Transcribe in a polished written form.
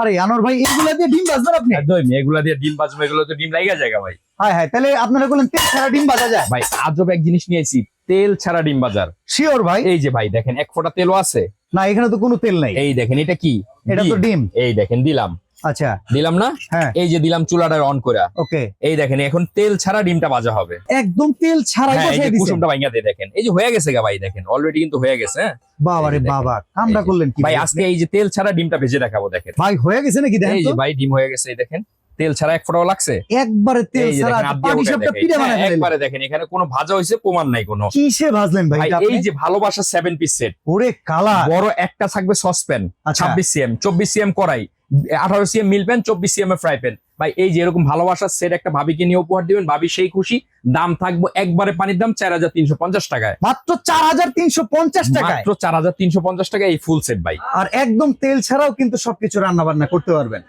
আরে আনোয়ার ভাই এগুলা দিয়ে ডিম ভাজবেন আপনি? একদম এগুলা দিয়ে ডিম বাজবে, এগুলো তো ডিম লাগা জায়গা ভাই। হ্যাঁ হ্যাঁ, তাহলে আপনারা বলেন তেল ছাড়া ডিম ভাজা যায়? ভাই আজব এক জিনিস নিয়েছি, তেল ছাড়া ডিম বাজার। শিওর ভাই? এই যে ভাই দেখেন, এক ফোঁটা তেলও আছে না, এখানে তো কোনো তেল নাই। এই দেখেন, এটা কি? এটা তো ডিম। এই দেখেন দিলাম, আচ্ছা দিলাম না? হ্যাঁ এই যে দিলাম চুলাটা অন করে। ওকে, এই দেখেন এখন তেল ছাড়া ডিমটা ভাজা হবে। একদম তেল ছাড়াই হ্যাঁ, এই বসাই যে দিছেন। কুসুমটা ভাঙা দিয়ে দেখেন, এই যে হয়ে গেছে গা ভাই, দেখেন অলরেডি কিন্তু হয়ে গেছে। হ্যাঁ বাবা রে এই যে বাবা, দেখেন, কামটা এই যে। করলেন কি ভাই আজকে এই যে তেল ছাড়া ডিমটা ভেজে দেখাবো, দেখেন ভাই হয়ে গেছে নাকি? দেখেন এই তো যে ভাই ডিম হয়ে গেছে, এই দেখেন তেল ছাড়া এক ফোঁটাও লাগছে। একবারে তেল এই যে ছাড়া দেখেন, হাত দিয়ে পাটি উঠে সাপটা দেখেন। পিঠে হ্যাঁ, বানায় ফেললেন। একবারে দেখেন, এখানে কোনো ভাজা হয়েছে প্রমাণ নাই কোনো। কিসে ভাজলেন ভাই ভাই এটা এই আপনি? যে ভালোবাসা 7 পিস সেট, ওরে কালা, বড় একটা থাকবে সসপ্যান, আচ্ছা। 26 সিএম, 24 সিএম কড়াই, 18 সিএম মিল প্যান, 24 সিএম এর ফ্রাই প্যান। ভাই এই যে এরকম ভালোবাসার সেট একটা ভাবিকে নিয়ে উপহার দিবেন, ভাবি সেই খুশি। দাম থাকবো একবারে পানির দাম 4350 টাকায়, মাত্র 4350 টাকায়। মাত্র 4350 টাকায় এই ফুল সেট ভাই। আর একদম তেল ছাড়াও কিন্তু সবকিছু রান্না বান্না করতে পারবেন।